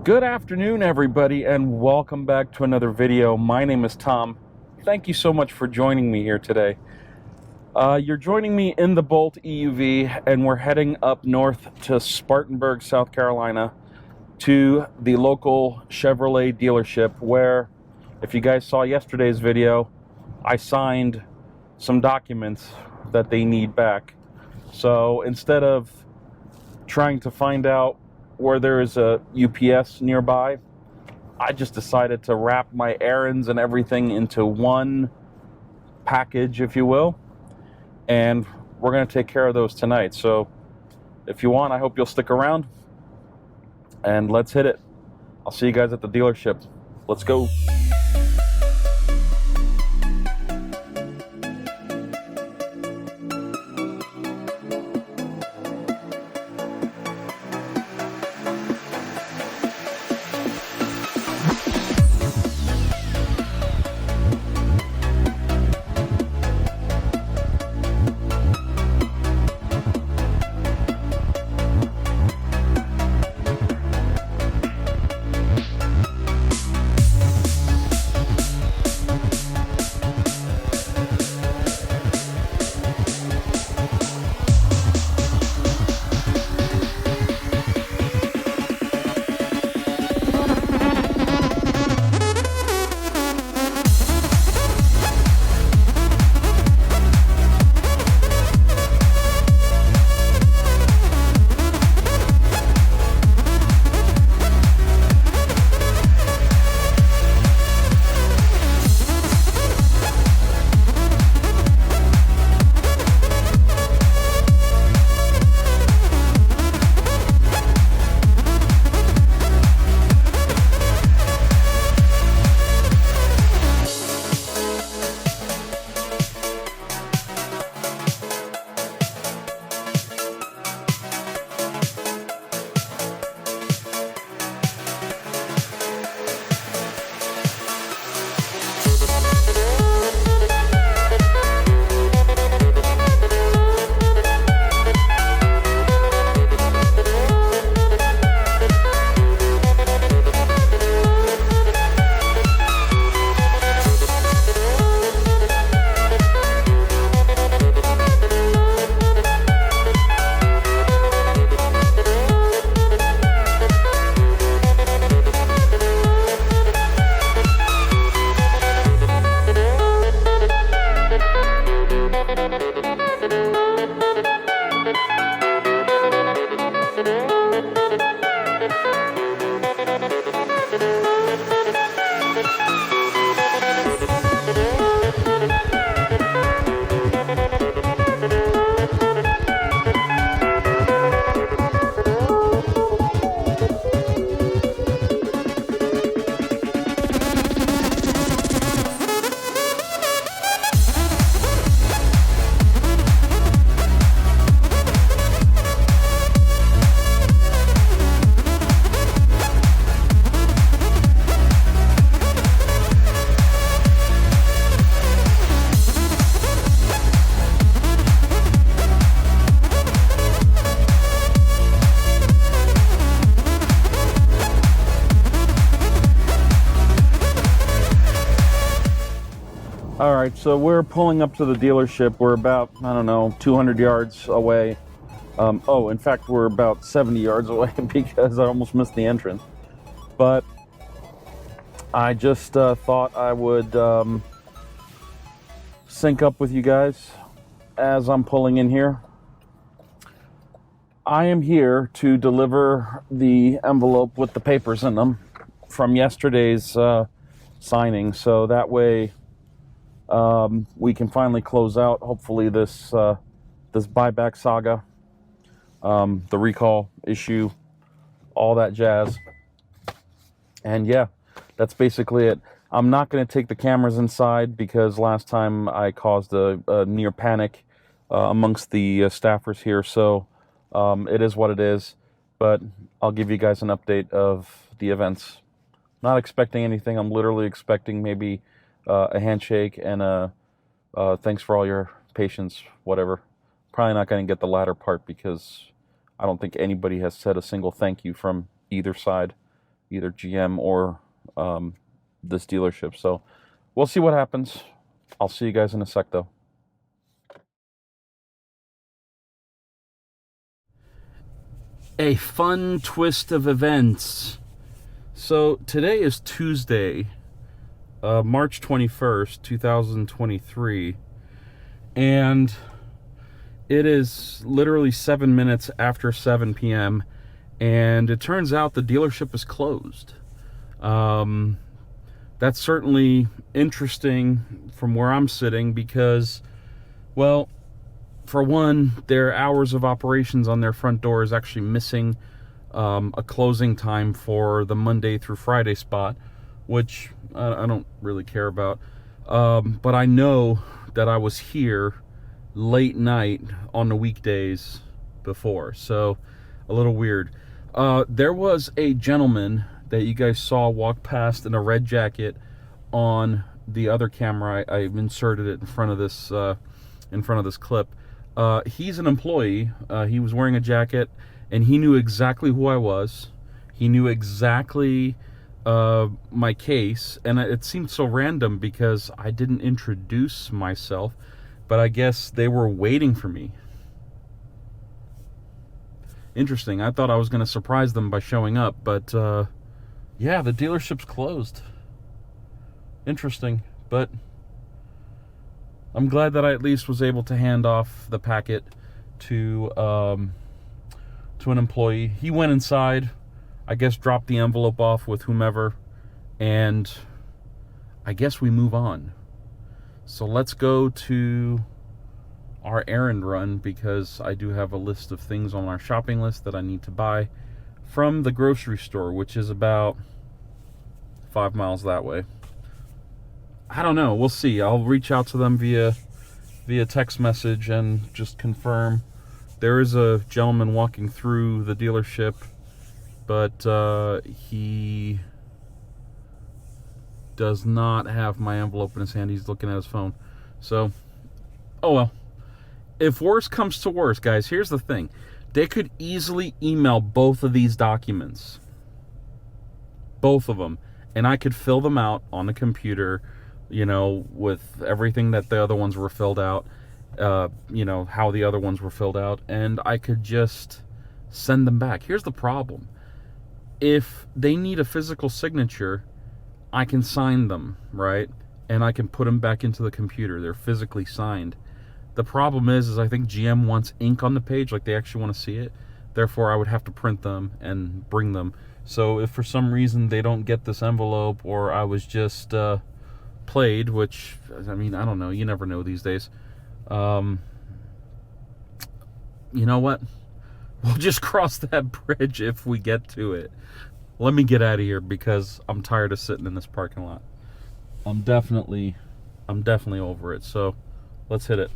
Good afternoon, everybody, and welcome back to another video. My name is Tom. Thank you so much for joining me here today. You're joining me in the Bolt EUV, and we're heading up north to Spartanburg, South Carolina, to the local Chevrolet dealership where, if you guys saw yesterday's video, I signed some documents that they need back. So instead of trying to find out where there is a UPS nearby, I just decided to wrap my errands and everything into one package, if you will, and we're going to take care of those tonight. So if you want, I hope you'll stick around, and let's hit it. I'll see you guys at the dealership. Let's go. All right, so we're pulling up to the dealership. We're about, I don't know, 200 yards away. In fact, we're about 70 yards away because I almost missed the entrance. But I just thought I would sync up with you guys as I'm pulling in here. I am here to deliver the envelope with the papers in them from yesterday's signing, so that way we can finally close out, hopefully, this buyback saga, the recall issue, all that jazz. And yeah, that's basically it. I'm not going to take the cameras inside because last time I caused a near panic amongst the staffers here, so it is what it is. But I'll give you guys an update of the events. Not expecting anything. I'm literally expecting maybe a handshake and a thanks for all your patience, whatever. Probably not going to get the latter part because I don't think anybody has said a single thank you from either side. either GM or this dealership. So we'll see what happens. I'll see you guys in a sec, though. A fun twist of events. So today is Tuesday, March 21st, 2023, and it is literally 7 minutes after 7 p.m., and it turns out the dealership is closed. That's certainly interesting from where I'm sitting because, well, for one, their hours of operations on their front door is actually missing a closing time for the Monday through Friday spot, which I don't really care about. But I know that I was here late night on the weekdays before, so a little weird. There was a gentleman that you guys saw walk past in a red jacket on the other camera. I inserted it in front of this clip. He's an employee. He was wearing a jacket, and he knew exactly who I was. He knew exactly my case, and it seemed so random because I didn't introduce myself, but I guess they were waiting for me. Interesting. I thought I was going to surprise them by showing up, but yeah, the dealership's closed. Interesting, but I'm glad that I at least was able to hand off the packet to an employee. He went inside, I guess dropped the envelope off with whomever, and I guess we move on. So let's go to our errand run, because I do have a list of things on our shopping list that I need to buy from the grocery store, which is about 5 miles that way. I don't know. We'll see. I'll reach out to them via text message and just confirm. There is a gentleman walking through the dealership, but he does not have my envelope in his hand. He's looking at his phone. So, oh well. If worse comes to worse, guys, here's the thing. They could easily email both of these documents. Both of them. And I could fill them out on the computer, you know, with everything that the other ones were filled out, you know, how the other ones were filled out, and I could just send them back. Here's the problem. If they need a physical signature, I can sign them, right? And I can put them back into the computer. They're physically signed. The problem is I think GM wants ink on the page, like they actually want to see it. Therefore, I would have to print them and bring them. So if for some reason they don't get this envelope, or I was just played, which, I mean, I don't know. You never know these days. You know what? We'll just cross that bridge if we get to it. Let me get out of here because I'm tired of sitting in this parking lot. I'm definitely over it. So let's hit it.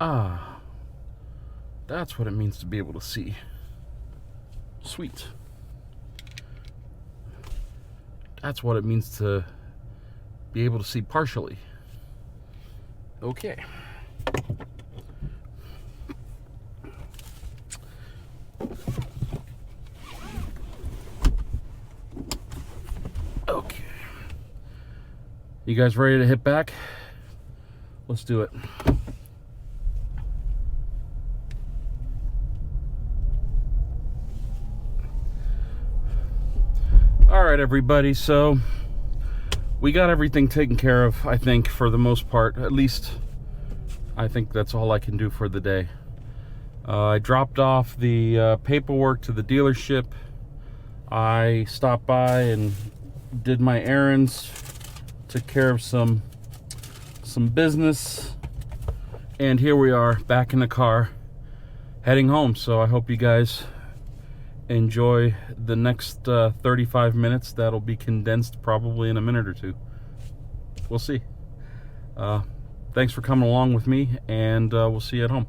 Ah, that's what it means to be able to see. Sweet. That's what it means to be able to see partially. Okay. Okay. You guys ready to hit back? Let's do it. All right, everybody. So we got everything taken care of, I think, for the most part. At least I think that's all I can do for the day. I dropped off the paperwork to the dealership. I stopped by and did my errands, took care of some business, and here we are back in the car heading home. So I hope you guys enjoy the next 35 minutes. That'll be condensed probably in a minute or two. We'll see. Thanks for coming along with me, and we'll see you at home.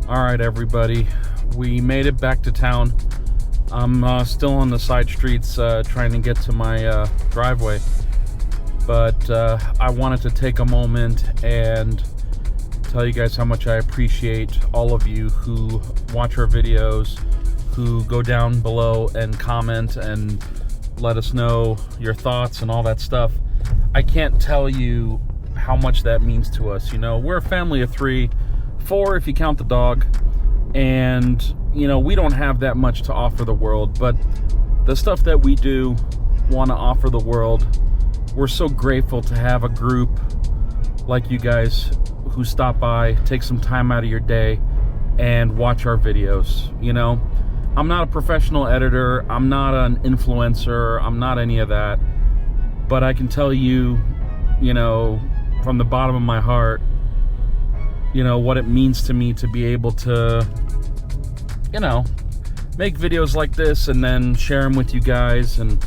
Alright, everybody, we made it back to town. I'm still on the side streets trying to get to my driveway, but I wanted to take a moment and tell you guys how much I appreciate all of you who watch our videos, who go down below and comment and let us know your thoughts and all that stuff. I can't tell you how much that means to us. You know, we're a family of 4 if you count the dog, and you know, we don't have that much to offer the world, but the stuff that we do want to offer the world, we're so grateful to have a group like you guys who stop by, take some time out of your day and watch our videos. You know, I'm not a professional editor, I'm not an influencer, I'm not any of that, but I can tell you, you know, from the bottom of my heart, you know, what it means to me to be able to, you know, make videos like this and then share them with you guys, and,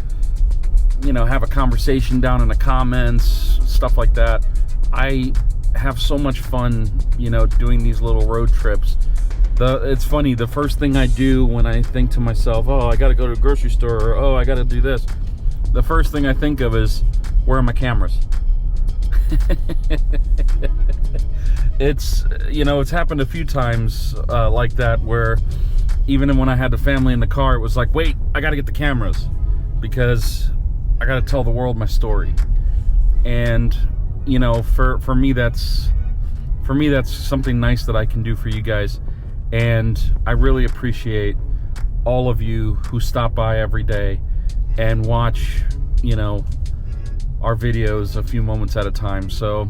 you know, have a conversation down in the comments, stuff like that. I have so much fun, you know, doing these little road trips. It's funny, the first thing I do when I think to myself, oh, I gotta go to a grocery store, or oh, I gotta do this, the first thing I think of is, where are my cameras? It's, you know, it's happened a few times like that, where even when I had the family in the car, it was like, wait, I gotta get the cameras because I gotta tell the world my story. And you know, for me that's something nice that I can do for you guys, and I really appreciate all of you who stop by every day and watch, you know, our videos a few moments at a time. So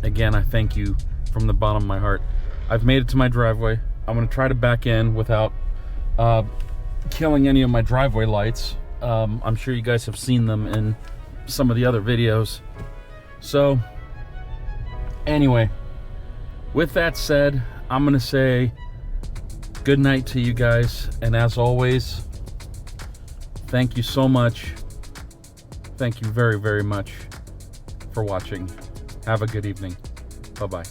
again, I thank you from the bottom of my heart. I've made it to my driveway. I'm gonna try to back in without killing any of my driveway lights. I'm sure you guys have seen them in some of the other videos. So anyway, with that said, I'm gonna say good night to you guys, and as always, thank you so much. Thank you very, very much for watching. Have a good evening. Bye-bye.